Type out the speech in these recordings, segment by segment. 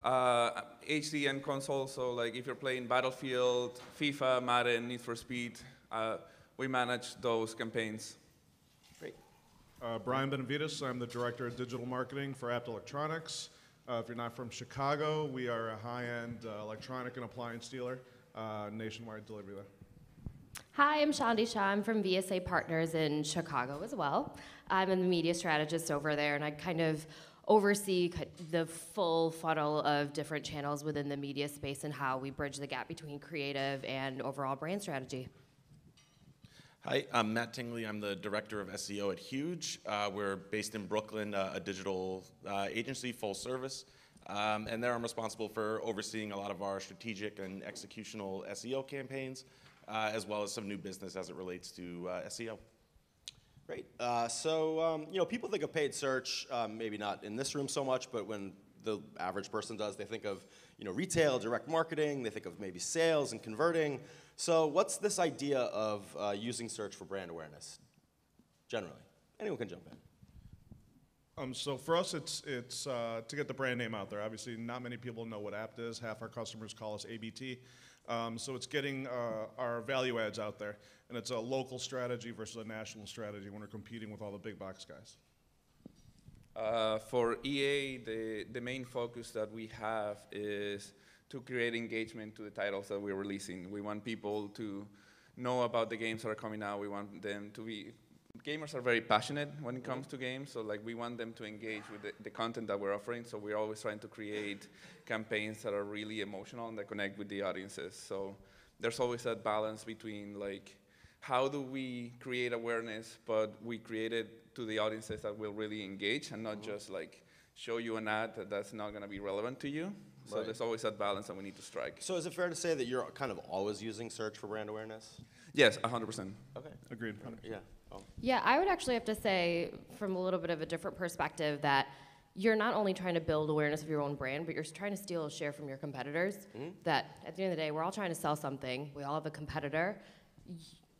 HD and console, so like if you're playing Battlefield, FIFA, Madden, Need for Speed, we manage those campaigns. Great. Bryan Benavides, I'm the Director of Digital Marketing for Apt Electronics. If you're not from Chicago, we are a high-end electronic and appliance dealer, nationwide delivery there. Hi, I'm Shah. I'm from VSA Partners in Chicago as well. I'm a media strategist over there, and I kind of oversee the full funnel of different channels within the media space and how we bridge the gap between creative and overall brand strategy. Hi, I'm Matt Tingley. I'm the Director of SEO at Huge. We're based in Brooklyn, a digital agency, full service. And there I'm responsible for overseeing a lot of our strategic and executional SEO campaigns, as well as some new business as it relates to SEO. Great. You know, people think of paid search, maybe not in this room so much, but when the average person does, they think of, you know, retail, direct marketing, they think of maybe sales and converting. So what's this idea of using search for brand awareness, generally? Anyone can jump in. So for us, it's to get the brand name out there. Obviously, not many people know what apt is. Half our customers call us ABT. So it's getting our value adds out there. And it's a local strategy versus a national strategy when we're competing with all the big box guys. For EA, the main focus that we have is to create engagement to the titles that we're releasing. We want people to know about the games that are coming out. We want them to be, gamers are very passionate when it comes to games, so like we want them to engage with the content that we're offering, so we're always trying to create campaigns that are really emotional and that connect with the audiences. So there's always that balance between like, how do we create awareness, but we create it to the audiences that will really engage and not just like show you an ad that's not gonna be relevant to you. So there's always that balance that we need to strike. So is it fair to say that you're kind of always using search for brand awareness? Yes, 100%. Okay. Agreed. Yeah. Oh. Yeah, I would actually have to say, from a little bit of a different perspective, that you're not only trying to build awareness of your own brand, but you're trying to steal a share from your competitors. That at the end of the day, we're all trying to sell something. We all have a competitor.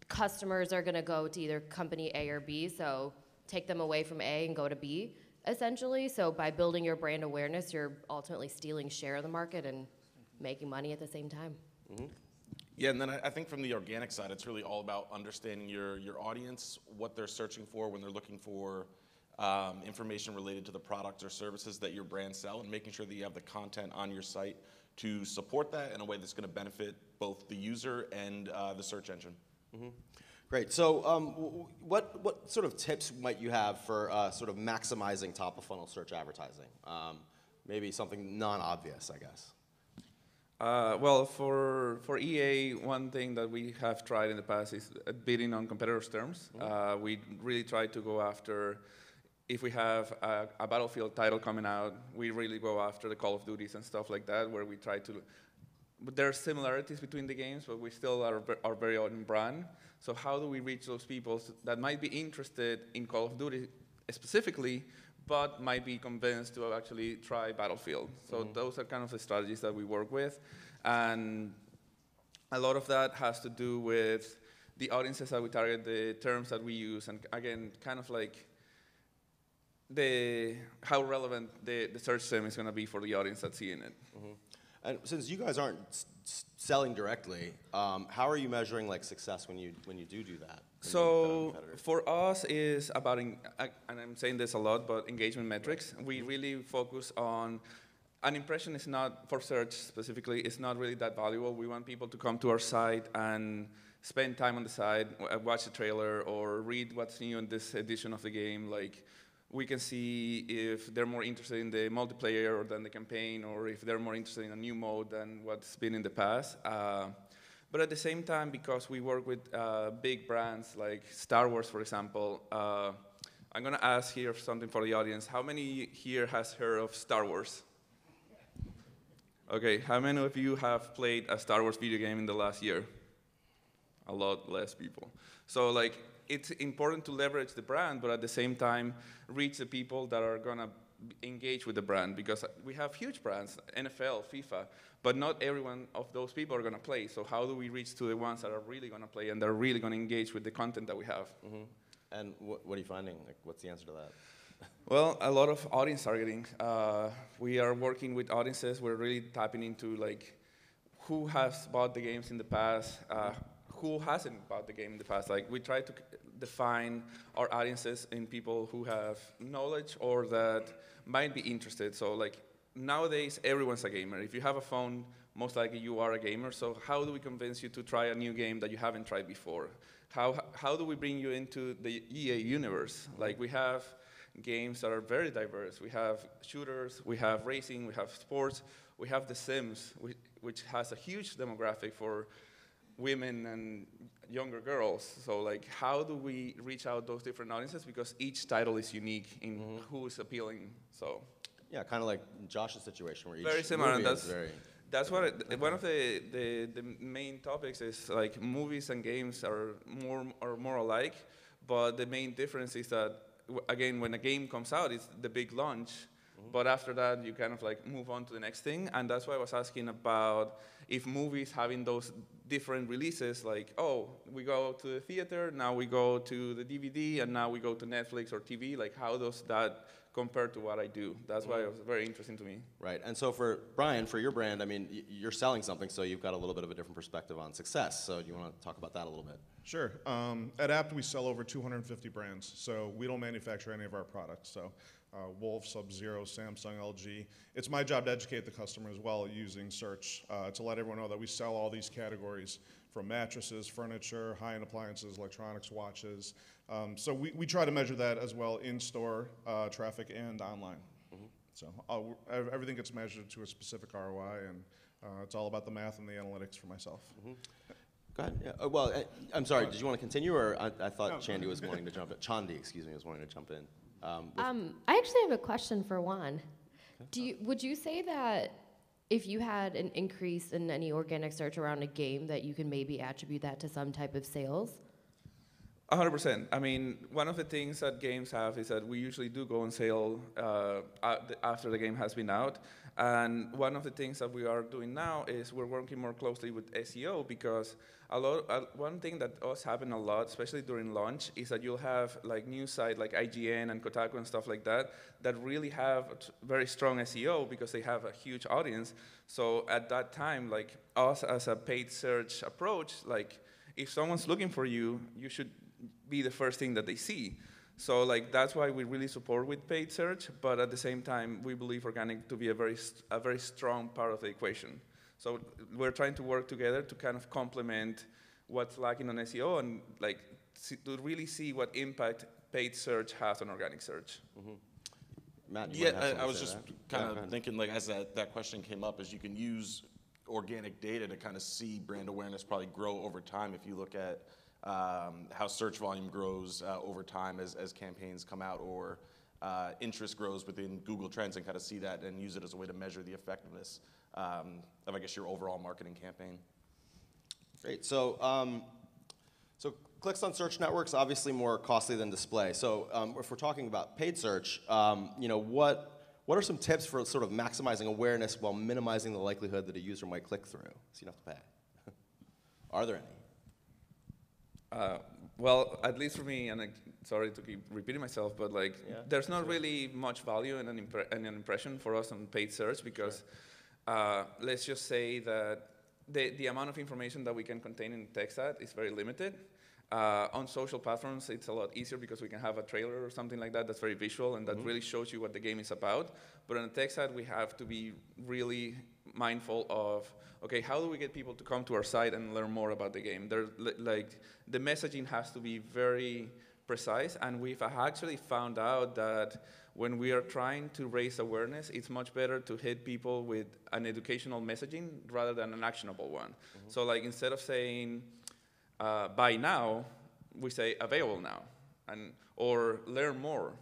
Customers are going to go to either company A or B, so take them away from A and go to B, essentially. So by building your brand awareness, you're ultimately stealing share of the market and making money at the same time. Yeah, and then I think from the organic side, it's really all about understanding your audience, what they're searching for when they're looking for information related to the products or services that your brand sell, and making sure that you have the content on your site to support that in a way that's going to benefit both the user and the search engine. Great. So what sort of tips might you have for sort of maximizing top of funnel search advertising? Maybe something non-obvious, I guess. Well, for EA, one thing that we have tried in the past is bidding on competitors' terms. We really try to go after, if we have a Battlefield title coming out, we really go after the Call of Duties and stuff like that, where we try to, but there are similarities between the games, but we still are very own brand. So how do we reach those people that might be interested in Call of Duty specifically, but might be convinced to actually try Battlefield? So those are kind of the strategies that we work with. And a lot of that has to do with the audiences that we target, the terms that we use, and again, kind of like how relevant the search term is going to be for the audience that's seeing it. And since you guys aren't selling directly, how are you measuring like success when you do that? So for us is about, and I'm saying this a lot, but engagement metrics. We really focus on, an impression is not, for search specifically, it's not really that valuable. We want people to come to our site and spend time on the site, watch the trailer, or read what's new in this edition of the game. Like, we can see if they're more interested in the multiplayer or than the campaign, or if they're more interested in a new mode than what's been in the past. But at the same time, because we work with big brands like Star Wars, for example, I'm going to ask here something for the audience. How many here has heard of Star Wars? Okay, how many of you have played a Star Wars video game in the last year? A lot less people. So like, it's important to leverage the brand, but at the same time, reach the people that are going to engage with the brand, because we have huge brands, NFL, FIFA, but not every one of those people are going to play. So how do we reach to the ones that are really going to play and they're really going to engage with the content that we have? And what are you finding? Like, what's the answer to that? Well, a lot of audience targeting. We are working with audiences. We're really tapping into like who has bought the games in the past, who hasn't bought the game in the past. Like we try to define our audiences in people who have knowledge or that might be interested. So like nowadays, everyone's a gamer. If you have a phone, most likely you are a gamer. So how do we convince you to try a new game that you haven't tried before? How do we bring you into the EA universe? Like we have games that are very diverse. We have shooters, we have racing, we have sports, we have The Sims, which has a huge demographic for women and younger girls. So like, how do we reach out those different audiences? Because each title is unique in who is appealing. So Yeah, kind of like Josh's situation where each very similar, movie and is very... that's what one of the main topics is. Like movies and games are more alike, but the main difference is that again, when a game comes out, it's the big launch. But after that, you kind of like move on to the next thing. And that's why I was asking about if movies having those different releases, like, oh, we go to the theater, now we go to the DVD, and now we go to Netflix or TV, like how does that compare to what I do? That's why it was very interesting to me. Right, and so for Bryan, for your brand, I mean, you're selling something, so you've got a little bit of a different perspective on success. So do you want to talk about that a little bit? Sure. At Apt, we sell over 250 brands, so we don't manufacture any of our products. So Wolf, Sub-Zero, Samsung, LG. It's my job to educate the customer as well using search to let everyone know that we sell all these categories from mattresses, furniture, high-end appliances, electronics, watches. So we try to measure that as well in-store traffic and online. So everything gets measured to a specific ROI, and it's all about the math and the analytics for myself. Go ahead. Yeah. Well, I'm sorry. Did you want to continue, or I thought Chandni was wanting to jump in. Chandi, excuse me, was wanting to jump in. I actually have a question for Juan. Would you say that if you had an increase in any organic search around a game, that you can maybe attribute that to some type of sales? 100%. I mean, one of the things that games have is that we usually do go on sale after the game has been out. And one of the things that we are doing now is we're working more closely with SEO, because one thing that does happen a lot, especially during launch, is that you'll have like news sites like IGN and Kotaku and stuff like that really have very strong SEO because they have a huge audience. So at that time, like us as a paid search approach, like if someone's looking for you, you should be the first thing that they see. So like that's why we really support with paid search, but at the same time, we believe organic to be a very strong part of the equation. So we're trying to work together to kind of complement what's lacking on SEO and like to really see what impact paid search has on organic search. Matt, I was just kind of thinking, like, as that question came up, is you can use organic data to kind of see brand awareness probably grow over time if you look at how search volume grows over time as campaigns come out, or interest grows within Google Trends, and kind of see that and use it as a way to measure the effectiveness of, I guess, your overall marketing campaign. Great. So, so clicks on search networks obviously more costly than display. So, if we're talking about paid search, you know, what are some tips for sort of maximizing awareness while minimizing the likelihood that a user might click through, so you don't have to pay? Are there any? Well, at least for me, and sorry to keep repeating myself, but like, there's not really much value in an impression for us on paid search, because let's just say that the amount of information that we can contain in text ad is very limited. On social platforms, it's a lot easier because we can have a trailer or something like that that's very visual and that really shows you what the game is about. But on a text ad, we have to be really mindful of, okay, how do we get people to come to our site and learn more about the game? Like, the messaging has to be very precise, and we've actually found out that when we are trying to raise awareness, it's much better to hit people with an educational messaging rather than an actionable one. So like, instead of saying, buy now, we say available now, or learn more.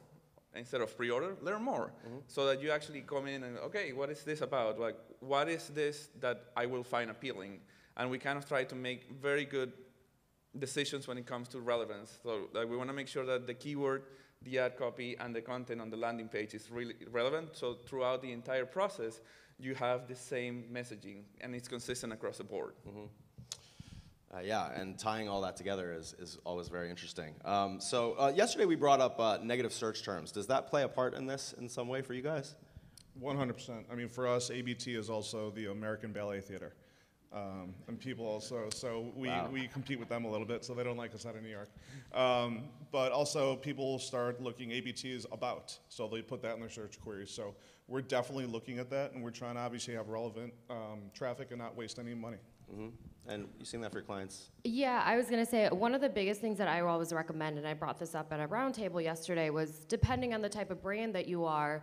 Instead of pre-order, learn more. So that you actually come in and, okay, what is this about? Like, what is this that I will find appealing? And we kind of try to make very good decisions when it comes to relevance. So like, we want to make sure that the keyword, the ad copy, and the content on the landing page is really relevant. So throughout the entire process, you have the same messaging, and it's consistent across the board. Yeah, and tying all that together is always very interesting. So yesterday we brought up negative search terms. Does that play a part in this in some way for you guys? 100%. I mean, for us, ABT is also the American Ballet Theater. And people also, so we compete with them a little bit, so they don't like us out of New York. But also people start looking, ABT is about, so they put that in their search queries. So we're definitely looking at that, and we're trying to obviously have relevant traffic and not waste any money. Mm-hmm. And you seen that for your clients? Yeah, I was going to say one of the biggest things that I always recommend, and I brought this up at a roundtable yesterday, was depending on the type of brand that you are,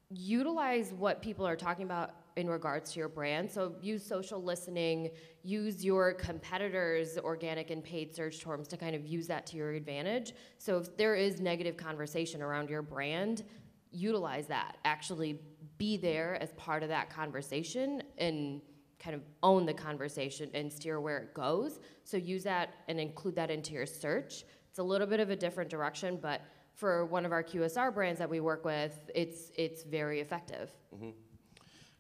utilize what people are talking about in regards to your brand. So use social listening, use your competitors' organic and paid search terms to kind of use that to your advantage. So if there is negative conversation around your brand, utilize that. Actually be there as part of that conversation and kind of own the conversation and steer where it goes. So use that and include that into your search. It's a little bit of a different direction, but for one of our QSR brands that we work with, it's very effective. Mm-hmm.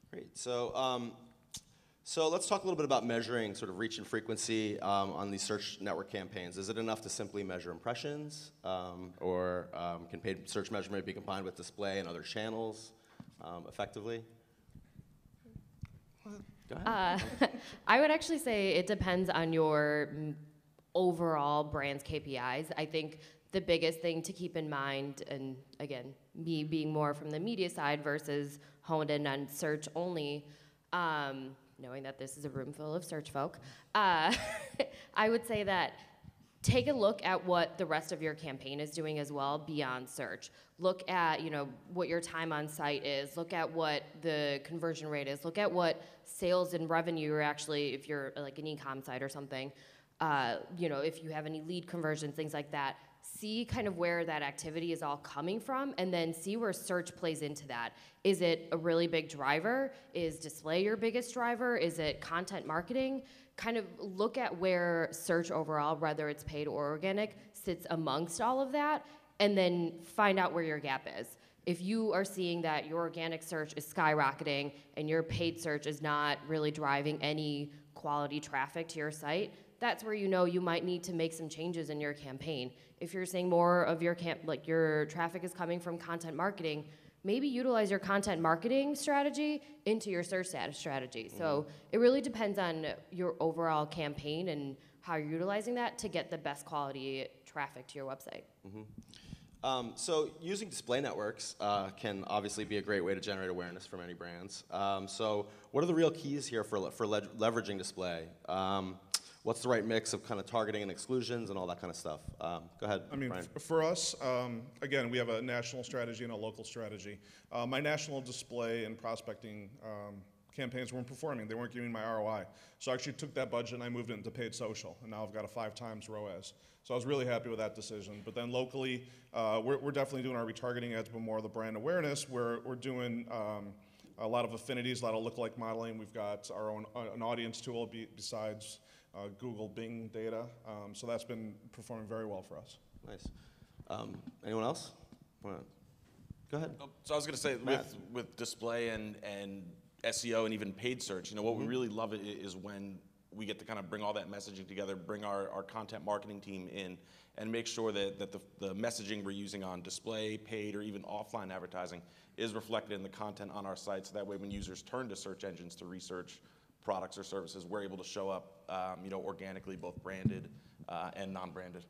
Great. So let's talk a little bit about measuring sort of reach and frequency on these search network campaigns. Is it enough to simply measure impressions, or can paid search measurement be combined with display and other channels effectively? Go ahead. I would actually say it depends on your overall brand's KPIs. I think the biggest thing to keep in mind, and again, me being more from the media side versus honed in on search only, knowing that this is a room full of search folk, I would say that take a look at what the rest of your campaign is doing as well beyond search. Look at, what your time on site is. Look at what the conversion rate is. Look at what sales and revenue are actually, if you're like an e-com site or something, if you have any lead conversions, things like that. See kind of where that activity is all coming from, and then see where search plays into that. Is it a really big driver? Is display your biggest driver? Is it content marketing? Kind of look at where search overall, whether it's paid or organic, sits amongst all of that, and then find out where your gap is. If you are seeing that your organic search is skyrocketing and your paid search is not really driving any quality traffic to your site, that's where you might need to make some changes in your campaign. If you're seeing more of your your traffic is coming from content marketing, maybe utilize your content marketing strategy into your search status strategy. Mm-hmm. So it really depends on your overall campaign and how you're utilizing that to get the best quality traffic to your website. Mm-hmm. So using display networks can obviously be a great way to generate awareness for many brands. So what are the real keys here for leveraging display? What's the right mix of kind of targeting and exclusions and all that kind of stuff? Go ahead, I mean, Bryan. for us, again, we have a national strategy and a local strategy. My national display and prospecting campaigns weren't performing. They weren't giving my ROI. So I actually took that budget and I moved it into paid social, and now I've got a 5 times ROAS. So I was really happy with that decision. But then locally, we're definitely doing our retargeting ads, but more of the brand awareness. We're doing a lot of affinities, a lot of lookalike modeling. We've got our own an audience tool besides Google Bing data. So that's been performing very well for us. Nice. Anyone else? Go ahead. So I was going to say, with display and SEO and even paid search, what we really love is when we get to kind of bring all that messaging together, bring our content marketing team in, and make sure that the messaging we're using on display, paid, or even offline advertising is reflected in the content on our site. So that way when users turn to search engines to research products or services, we're able to show up organically, both branded and non-branded.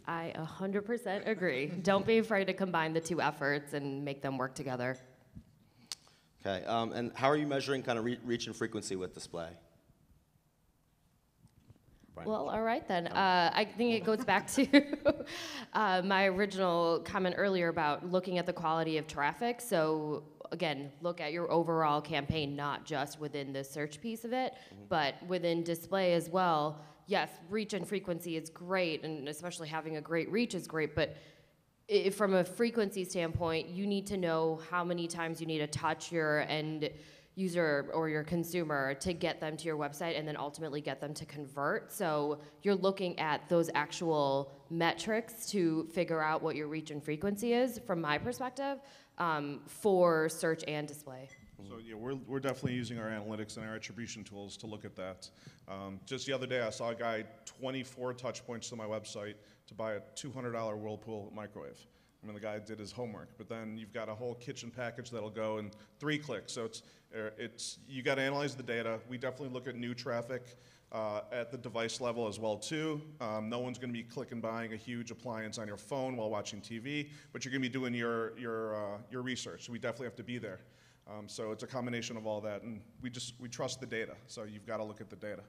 I 100% agree. Don't be afraid to combine the two efforts and make them work together. Okay, and how are you measuring kind of reach and frequency with display? Bryan. Well, all right then. I think it goes back to my original comment earlier about looking at the quality of traffic. So again, look at your overall campaign, not just within the search piece of it, but within display as well. Yes, reach and frequency is great, and especially having a great reach is great, but from a frequency standpoint, you need to know how many times you need to touch your end user or your consumer to get them to your website and then ultimately get them to convert. So you're looking at those actual metrics to figure out what your reach and frequency is, from my perspective, for search and display. So yeah, we're definitely using our analytics and our attribution tools to look at that. Just the other day, I saw a guy 24 touch points to my website to buy a $200 Whirlpool microwave. I mean, the guy did his homework, but then you've got a whole kitchen package that'll go in 3 clicks. So it's you got to analyze the data. We definitely look at new traffic at the device level as well too. No one's going to be clicking buying a huge appliance on your phone while watching TV, but you're going to be doing your research. So we definitely have to be there. So it's a combination of all that, and we trust the data. So you've got to look at the data.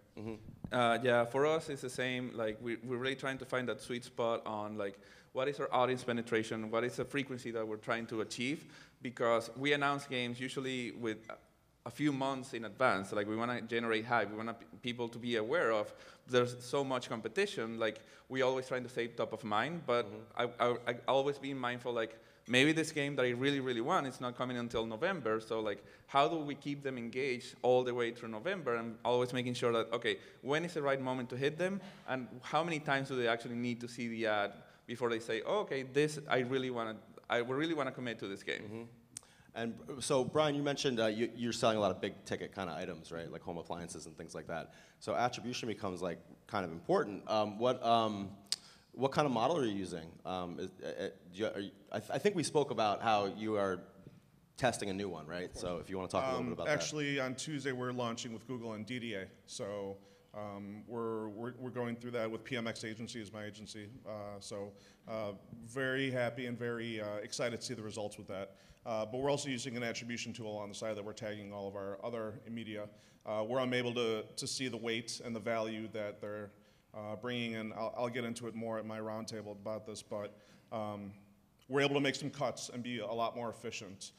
Yeah, for us it's the same. Like we're really trying to find that sweet spot on like what is our audience penetration, what is the frequency that we're trying to achieve, because we announce games usually with a few months in advance. Like we want to generate hype, we want people to be aware of. There's so much competition. Like we always trying to stay top of mind, but I always be mindful like maybe this game that I really, really want is not coming until November. So like, how do we keep them engaged all the way through November? And always making sure that, okay, when is the right moment to hit them? And how many times do they actually need to see the ad before they say, oh, okay, this, I really want to commit to this game. And so, Bryan, you mentioned you're selling a lot of big ticket kind of items, right? Like home appliances and things like that. So attribution becomes like kind of important. What kind of model are you using? I think we spoke about how you are testing a new one, right? So if you want to talk a little bit about actually, on Tuesday we're launching with Google and DDA. So we're going through that with PMX Agency as my agency. So very happy and very excited to see the results with that. But we're also using an attribution tool on the side that we're tagging all of our other media, where I'm able to see the weight and the value that they're bringing in. I'll get into it more at my roundtable about this, but we're able to make some cuts and be a lot more efficient,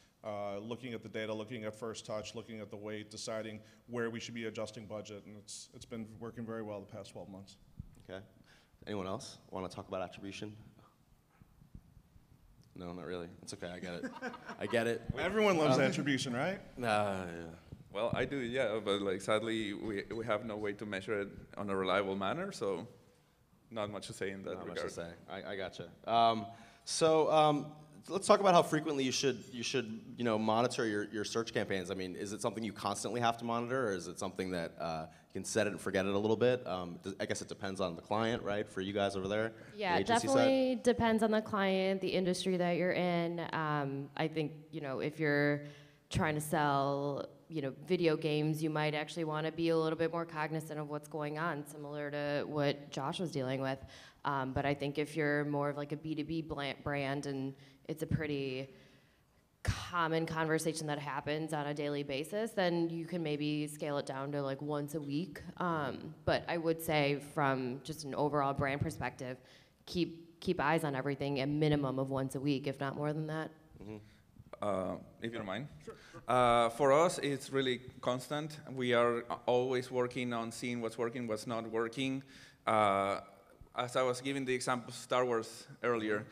looking at the data, looking at first touch, looking at the weight, deciding where we should be adjusting budget, and it's been working very well the past 12 months. Okay. Anyone else want to talk about attribution? No, not really. It's okay. I get it. I get it. Everyone loves attribution, right? Yeah. Well, I do, yeah, but like sadly, we have no way to measure it on a reliable manner, so not much to say in that regard. Not much to say. I gotcha. So let's talk about how frequently you should monitor your search campaigns. I mean, is it something you constantly have to monitor, or is it something that you can set it and forget it a little bit? I guess it depends on the client, right? For you guys over there. Yeah, the it definitely depends on the client, the industry that you're in. I think if you're trying to sell video games, you might actually want to be a little bit more cognizant of what's going on, similar to what Josh was dealing with. But I think if you're more of like a B2B brand and it's a pretty common conversation that happens on a daily basis, then you can maybe scale it down to like once a week. But I would say from just an overall brand perspective, keep eyes on everything a minimum of once a week, if not more than that. If you don't mind. Sure. For us, it's really constant. We are always working on seeing what's working, what's not working. As I was giving the example of Star Wars earlier,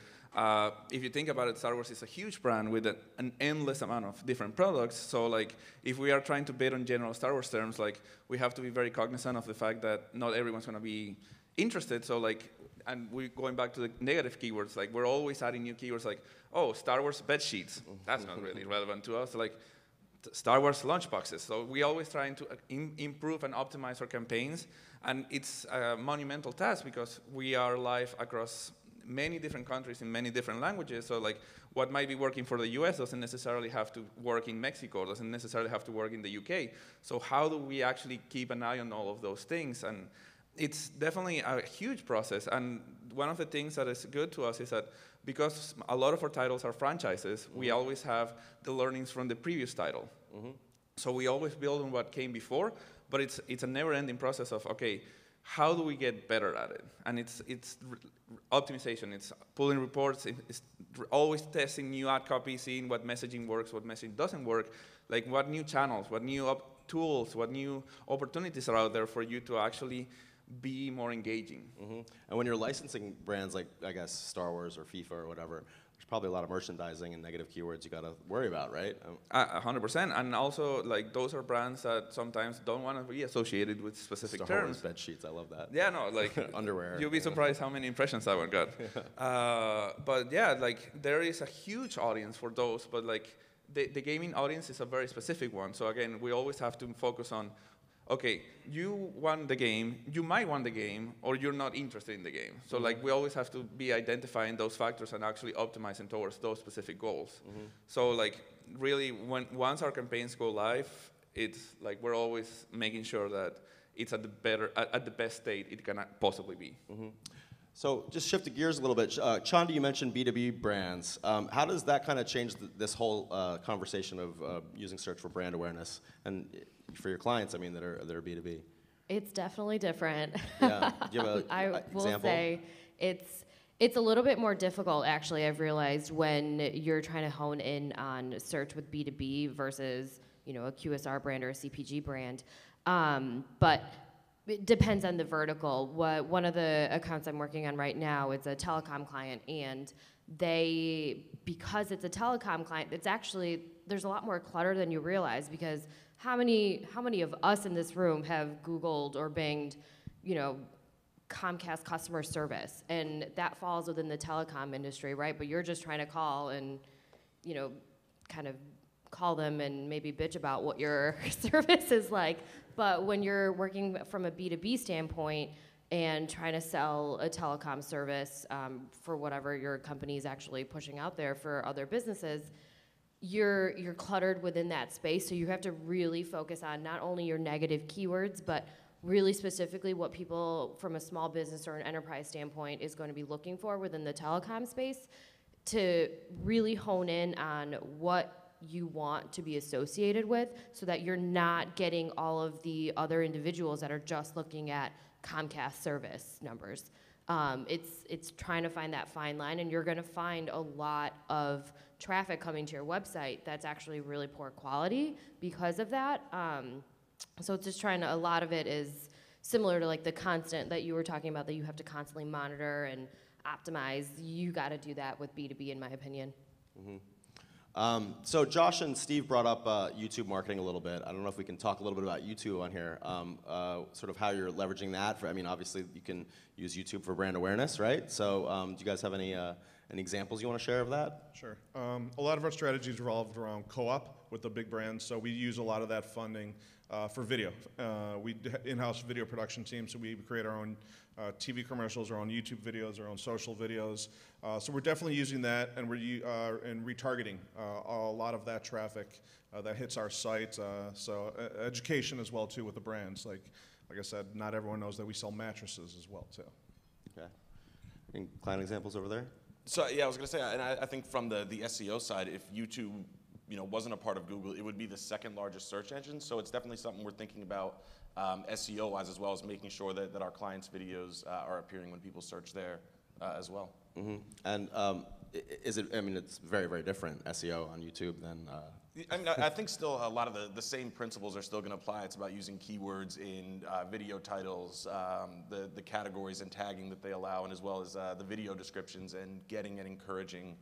if you think about it, Star Wars is a huge brand with an endless amount of different products. So like, if we are trying to bid on general Star Wars terms, like, we have to be very cognizant of the fact that not everyone's going to be interested. So like, and we're going back to the negative keywords, like we're always adding new keywords like, oh, Star Wars bed sheets. That's not really relevant to us. Like Star Wars lunchboxes. So we always trying to improve and optimize our campaigns. And it's a monumental task because we are live across many different countries in many different languages. So like what might be working for the US doesn't necessarily have to work in Mexico, doesn't necessarily have to work in the UK. So how do we actually keep an eye on all of those things? And it's definitely a huge process. And one of the things that is good to us is that because a lot of our titles are franchises, we always have the learnings from the previous title. So we always build on what came before, but it's a never-ending process of, okay, how do we get better at it? And it's optimization, it's pulling reports, it's always testing new ad copy, seeing what messaging works, what messaging doesn't work, like what new channels, what new tools, what new opportunities are out there for you to actually be more engaging. And when you're licensing brands like, I guess, Star Wars or FIFA or whatever, there's probably a lot of merchandising and negative keywords you got to worry about, right? 100%. And also, like, those are brands that sometimes don't want to be associated with specific Star terms. Wars bed sheets, I love that. Yeah, no, like underwear. You'll be surprised how many impressions that one got. But yeah, like there is a huge audience for those, but like the gaming audience is a very specific one. So again, we always have to focus on, okay, you want the game, you might want the game, or you're not interested in the game. So like we always have to be identifying those factors and actually optimizing towards those specific goals. So like really, once our campaigns go live, it's like we're always making sure that it's at the best state it can possibly be. So just shifting gears a little bit, Chandni, you mentioned B2B brands. How does that kind of change this whole conversation of using search for brand awareness, and for your clients, I mean, that are B2B? It's definitely different. Yeah, give an I will example. say it's a little bit more difficult, actually, I've realized, when you're trying to hone in on search with B2B versus, a QSR brand or a CPG brand. But it depends on the vertical. One of the accounts I'm working on right now is a telecom client, and because it's a telecom client, there's a lot more clutter than you realize, because how many of us in this room have Googled or binged, Comcast customer service, and that falls within the telecom industry, right? But you're just trying to call and, kind of call them and maybe bitch about what your service is like. But when you're working from a B2B standpoint and trying to sell a telecom service for whatever your company is actually pushing out there for other businesses, you're cluttered within that space. So you have to really focus on not only your negative keywords, but really specifically what people from a small business or an enterprise standpoint is going to be looking for within the telecom space, to really hone in on what you want to be associated with, so that you're not getting all of the other individuals that are just looking at Comcast service numbers. It's trying to find that fine line, and you're going to find a lot of traffic coming to your website that's actually really poor quality because of that. So it's just a lot of it is similar to like the constant that you were talking about, that you have to constantly monitor and optimize. You got to do that with B2B, in my opinion. So Josh and Steve brought up YouTube marketing a little bit. I don't know if we can talk a little bit about YouTube on here, sort of how you're leveraging that. I mean, obviously you can use YouTube for brand awareness, right? So do you guys have any examples you want to share of that? Sure. A lot of our strategies revolved around co-op with the big brands, so we use a lot of that funding for video. We in-house video production team, so we create our own TV commercials, our own YouTube videos, our own social videos. So we're definitely using that, and we're and retargeting a lot of that traffic that hits our site. So education as well too with the brands. Like I said, not everyone knows that we sell mattresses as well too. Okay. Any client examples over there? So yeah, I was going to say, and I think from the SEO side, if YouTube wasn't a part of Google, it would be the second largest search engine. So it's definitely something we're thinking about SEO-wise, as well as making sure that our clients' videos are appearing when people search there as well. And is it? I mean, it's very, very different SEO on YouTube than. I mean, I think still a lot of the same principles are still going to apply. It's about using keywords in video titles, the categories and tagging that they allow, and as well as the video descriptions, and getting and encouraging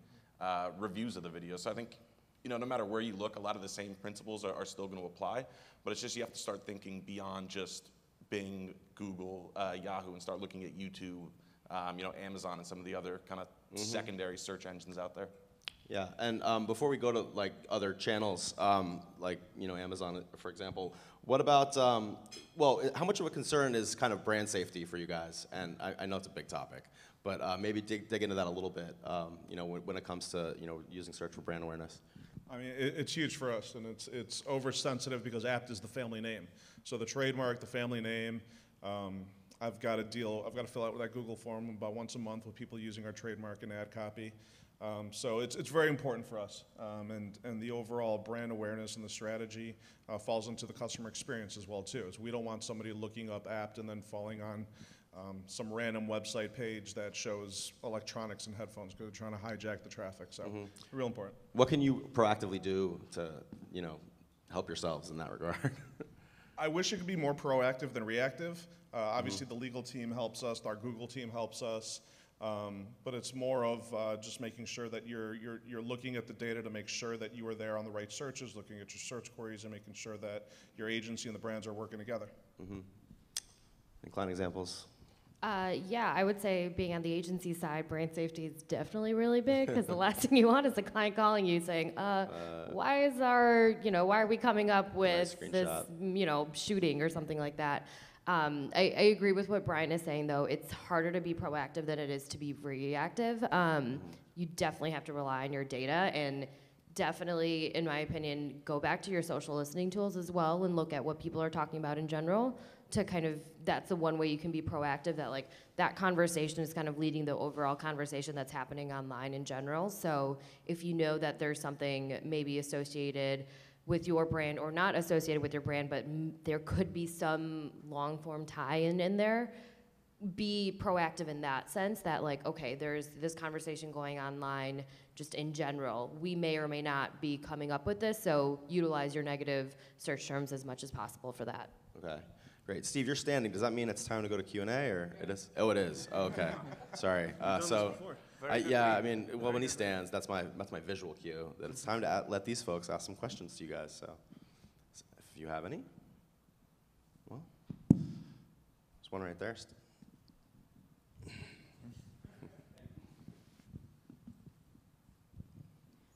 reviews of the video. So I think, no matter where you look, a lot of the same principles are still going to apply, but it's just you have to start thinking beyond just Bing, Google, Yahoo, and start looking at YouTube, Amazon, and some of the other kind of secondary search engines out there. Yeah, and before we go to like other channels, like Amazon, for example, what about how much of a concern is kind of brand safety for you guys? And I know it's a big topic, but maybe dig into that a little bit. When it comes to using search for brand awareness. I mean, it's huge for us, and it's oversensitive because apt is the family name. So the trademark, the family name. I've got to fill out that Google form about once a month with people using our trademark and ad copy. So it's very important for us, and the overall brand awareness and the strategy falls into the customer experience as well too. So we don't want somebody looking up apt and then falling on some random website page that shows electronics and headphones because they're trying to hijack the traffic. So real important. What can you proactively do to help yourselves in that regard? I wish it could be more proactive than reactive. Obviously, the legal team helps us. Our Google team helps us. But it's more of just making sure that you're looking at the data to make sure that you are there on the right searches, looking at your search queries, and making sure that your agency and the brands are working together. Any client examples? Yeah, I would say being on the agency side, brand safety is definitely really big because the last thing you want is a client calling you saying, why is why are we coming up with this, shooting or something like that? I agree with what Bryan is saying, though. It's harder to be proactive than it is to be reactive. You definitely have to rely on your data and definitely, in my opinion, go back to your social listening tools as well and look at what people are talking about in general to kind of, that's the one way you can be proactive, that like that conversation is kind of leading the overall conversation that's happening online in general. So if you know that there's something maybe associated with your brand or not associated with your brand, but there could be some long form tie-in in there, be proactive in that sense that like, okay, there's this conversation going online just in general. We may or may not be coming up with this, so utilize your negative search terms as much as possible for that. Okay, great. Steve, you're standing. Does that mean it's time to go to Q&A or it is? Oh, it is. Oh, okay. Sorry. When he stands, that's my visual cue that it's time to let these folks ask some questions to you guys. So if you have any, well, there's one right there.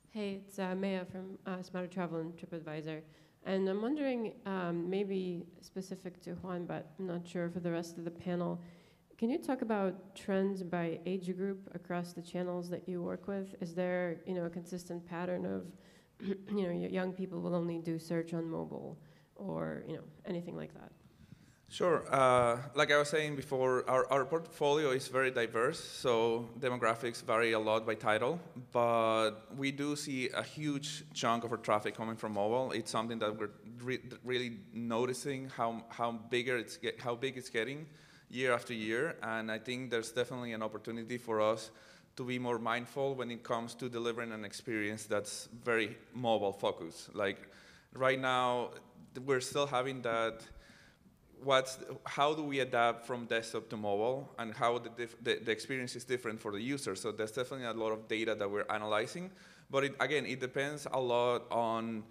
Hey, it's Maya from Smarter Travel and TripAdvisor. And I'm wondering, maybe specific to Juan, but I'm not sure for the rest of the panel, can you talk about trends by age group across the channels that you work with? Is there, a consistent pattern of, young people will only do search on mobile or, anything like that? Sure. Like I was saying before, our portfolio is very diverse, so demographics vary a lot by title, but we do see a huge chunk of our traffic coming from mobile. It's something that we're really noticing how big it's getting year after year, and I think there's definitely an opportunity for us to be more mindful when it comes to delivering an experience that's very mobile focused. Like right now, we're still having that. How do we adapt from desktop to mobile, and how the experience is different for the user? So there's definitely a lot of data that we're analyzing, but it depends a lot on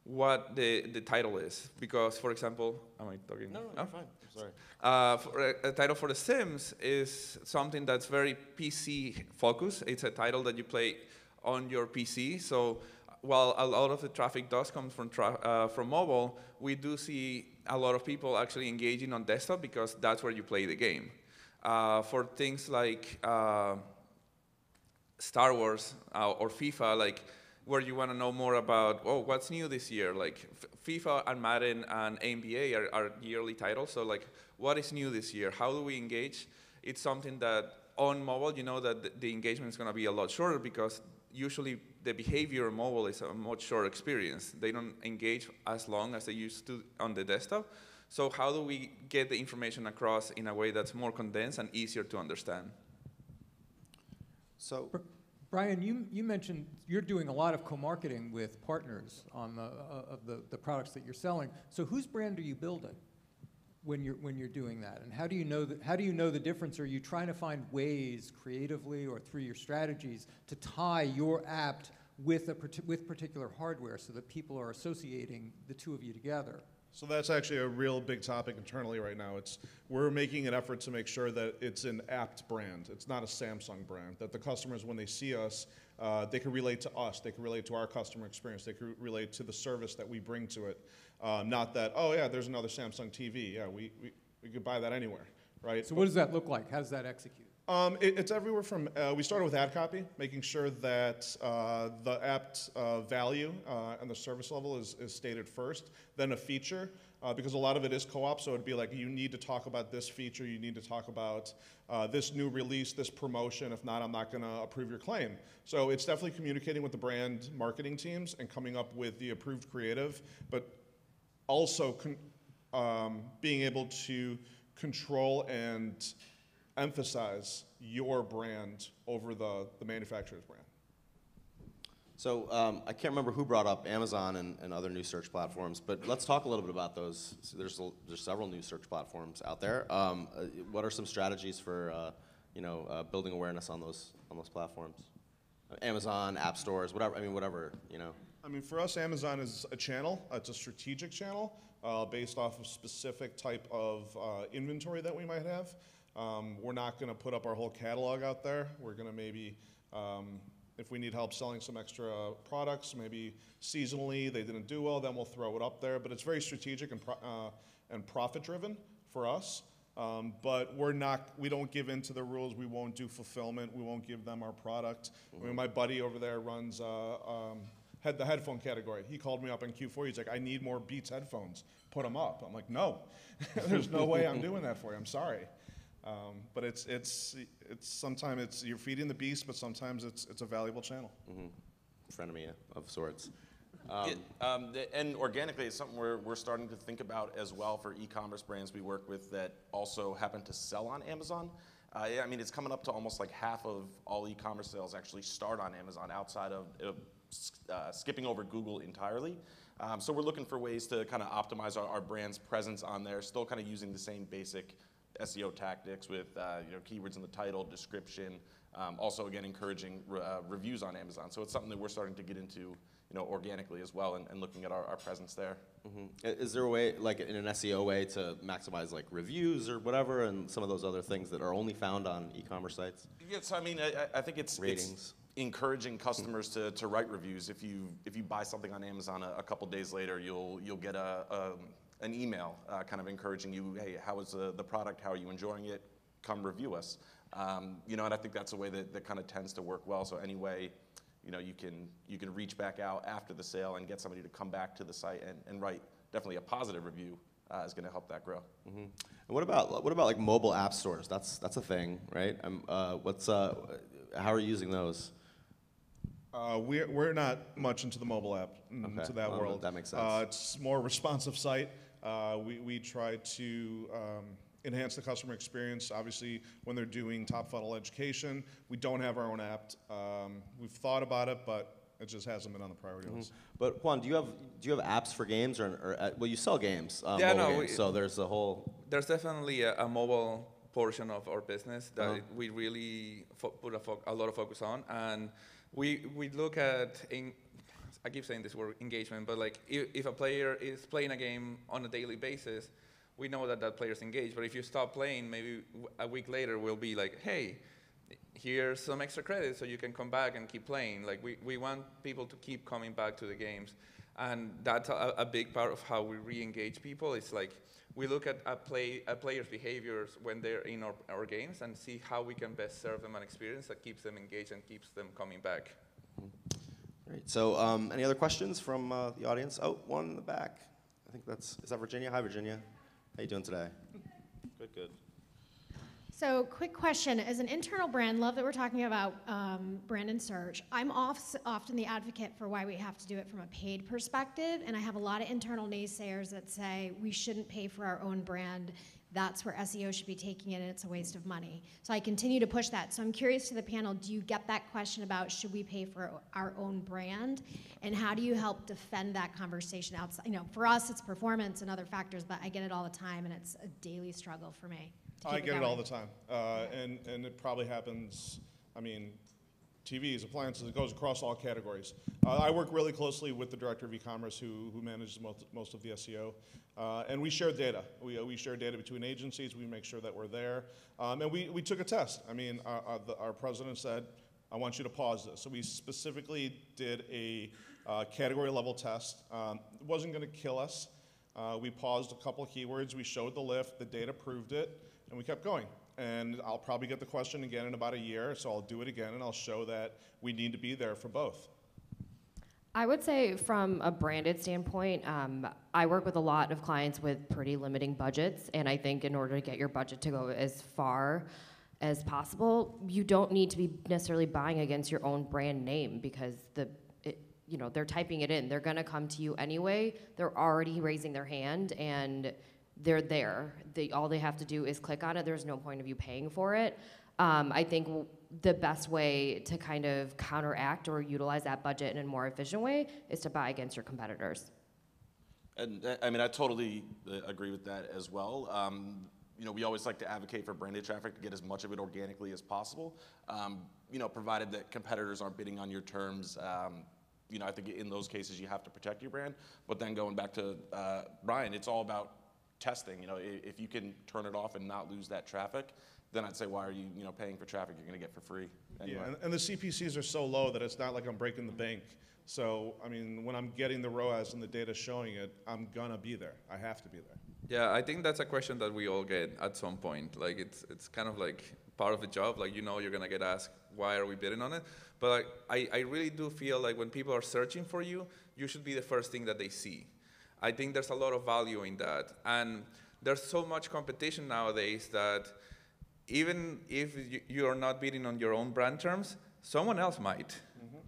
what the title is. Because, for example, am I talking? No, you're fine. I'm sorry. A title for The Sims is something that's very PC focused. It's a title that you play on your PC. So while a lot of the traffic does come from mobile, we do see a lot of people actually engaging on desktop because that's where you play the game. For things like Star Wars or FIFA, like where you want to know more about, what's new this year? Like FIFA and Madden and NBA are yearly titles. So like, what is new this year? How do we engage? It's something that on mobile, you know that the engagement is going to be a lot shorter because usually the behavior on mobile is a much shorter experience. They don't engage as long as they used to on the desktop. So how do we get the information across in a way that's more condensed and easier to understand? So, Bryan, you mentioned you're doing a lot of co-marketing with partners on the products that you're selling. So whose brand are you building when you're doing that? And how do you know the difference? Are you trying to find ways creatively or through your strategies to tie your app with particular hardware so that people are associating the two of you together? So that's actually a real big topic internally right now. We're making an effort to make sure that it's an apt brand. It's not a Samsung brand. That the customers, when they see us, they can relate to us. They can relate to our customer experience. They can relate to the service that we bring to it. Not that, oh yeah, there's another Samsung TV. Yeah, we could buy that anywhere, right? So what does that look like? How does that execute? It's everywhere from, we started with ad copy, making sure that the apt value and the service level is stated first, then a feature, because a lot of it is co-op, so it'd be like, you need to talk about this feature, you need to talk about this new release, this promotion, if not, I'm not gonna approve your claim. So it's definitely communicating with the brand marketing teams and coming up with the approved creative, but also being able to control and emphasize your brand over the manufacturer's brand. So I can't remember who brought up Amazon and other new search platforms, but let's talk a little bit about those. So there's several new search platforms out there. What are some strategies for building awareness on those platforms? Amazon, app stores, whatever. Whatever. For us, Amazon is a channel. It's a strategic channel based off of specific type of inventory that we might have. We're not going to put up our whole catalog out there. We're going to maybe, if we need help selling some extra products, maybe seasonally they didn't do well, then we'll throw it up there. But it's very strategic and profit-driven for us. But we don't give in to the rules. We won't do fulfillment. We won't give them our product. I mean, my buddy over there runs the headphone category. He called me up in Q4. He's like, I need more Beats headphones. Put them up. I'm like, no, there's no way I'm doing that for you. I'm sorry. But it's sometimes you're feeding the beast, but sometimes it's a valuable channel. Frenemy of sorts. And organically, it's something we're starting to think about as well for e-commerce brands we work with that also happen to sell on Amazon. I mean, it's coming up to almost like half of all e-commerce sales actually start on Amazon outside of skipping over Google entirely. So we're looking for ways to kind of optimize our brand's presence on there, still kind of using the same basic SEO tactics with keywords in the title, description, also again encouraging reviews on Amazon. So it's something that we're starting to get into organically as well and looking at our presence there. Is there a way, like in an SEO way, to maximize like reviews or whatever and some of those other things that are only found on e-commerce sites? Yes, I mean, I think it's encouraging customers to write reviews. If you buy something on Amazon a couple days later, you'll get an email kind of encouraging you, hey, how is the product? How are you enjoying it? Come review us. And I think that's a way that kind of tends to work well. So any way, you can reach back out after the sale and get somebody to come back to the site and write definitely a positive review is going to help that grow. And what about like mobile app stores? That's a thing, right? How are you using those? We're not much into the mobile app, into that world. That makes sense. It's more responsive site. We try to enhance the customer experience. Obviously, when they're doing top funnel education, we don't have our own app. We've thought about it, but it just hasn't been on the priority list. But Juan, do you have apps for games or well, you sell games, Yeah, mobile games, so there's a whole. There's definitely a mobile portion of our business that we really put a lot of focus on, and we look at. I keep saying this word engagement, but like if a player is playing a game on a daily basis, we know that player's engaged. But if you stop playing, maybe a week later we'll be like, hey, here's some extra credit so you can come back and keep playing. Like we want people to keep coming back to the games. And that's a big part of how we re-engage people. It's like we look at players' behaviors when they're in our games and see how we can best serve them an experience that keeps them engaged and keeps them coming back. Great. So any other questions from the audience? Oh, one in the back. I think is that Virginia? Hi, Virginia. How you doing today? Good. So quick question. As an internal brand, love that we're talking about brand and search. I'm often the advocate for why we have to do it from a paid perspective, and I have a lot of internal naysayers that say we shouldn't pay for our own brand. That's where SEO should be taking it, and it's a waste of money. So I continue to push that. So I'm curious to the panel, do you get that question about should we pay for our own brand? And how do you help defend that conversation outside? For us, it's performance and other factors, but I get it all the time, and it's a daily struggle for me. I get it all the time. And it probably happens, TVs, appliances, it goes across all categories. I work really closely with the director of e-commerce who manages most of the SEO. And we share data. We share data between agencies. We make sure that we're there. And we took a test. Our president said, I want you to pause this. So we specifically did a category level test. It wasn't going to kill us. We paused a couple of keywords. We showed the lift. The data proved it. And we kept going. And I'll probably get the question again in about a year, so I'll do it again, and I'll show that we need to be there for both. I would say from a branded standpoint, I work with a lot of clients with pretty limiting budgets, and I think in order to get your budget to go as far as possible, you don't need to be necessarily buying against your own brand name because they're typing it in. They're gonna come to you anyway. They're already raising their hand, and they're there. All they have to do is click on it. There's no point of you paying for it. I think the best way to kind of counteract or utilize that budget in a more efficient way is to buy against your competitors. And I totally agree with that as well. We always like to advocate for branded traffic to get as much of it organically as possible. Provided that competitors aren't bidding on your terms. I think in those cases you have to protect your brand. But then going back to Bryan, it's all about testing. If you can turn it off and not lose that traffic, then I'd say, why are you, paying for traffic you're going to get for free? Anyway. Yeah, and the CPCs are so low that it's not like I'm breaking the bank. So, I mean, when I'm getting the ROAS and the data showing it, I'm gonna be there. I have to be there. Yeah, I think that's a question that we all get at some point. Like, it's kind of like part of the job. Like, you're gonna get asked, why are we bidding on it? But I really do feel like when people are searching for you, you should be the first thing that they see. I think there's a lot of value in that. And there's so much competition nowadays that even if you are not bidding on your own brand terms, someone else might.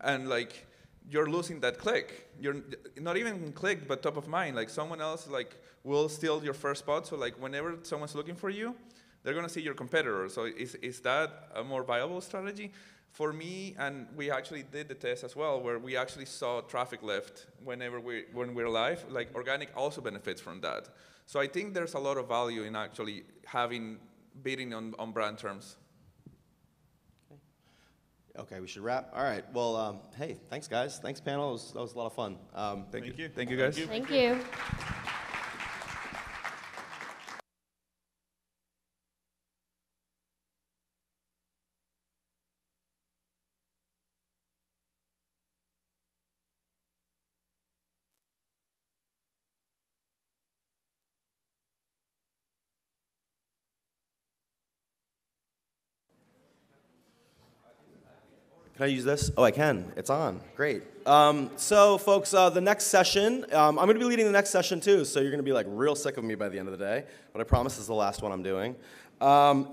And like, you're losing that click. You're not even click, but top of mind. Like, someone else will steal your first spot. So like, whenever someone's looking for you, they're gonna see your competitor. So is that a more viable strategy? For me, and we actually did the test as well, where we actually saw traffic lift when we're live. Like, organic also benefits from that. So I think there's a lot of value in actually bidding on brand terms. Okay, we should wrap. All right. Well, hey, thanks, guys. Thanks, panel. That was a lot of fun. Thank you. Thank you, guys. Thank you. Can I use this? Oh, I can. It's on. Great. So, folks, the next session, I'm going to be leading the next session, too, so you're going to be, like, real sick of me by the end of the day, but I promise this is the last one I'm doing.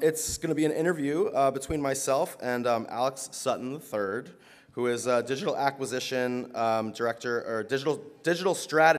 It's going to be an interview between myself and Alex Sutton III, who is Digital Acquisition Director, or Digital Strategy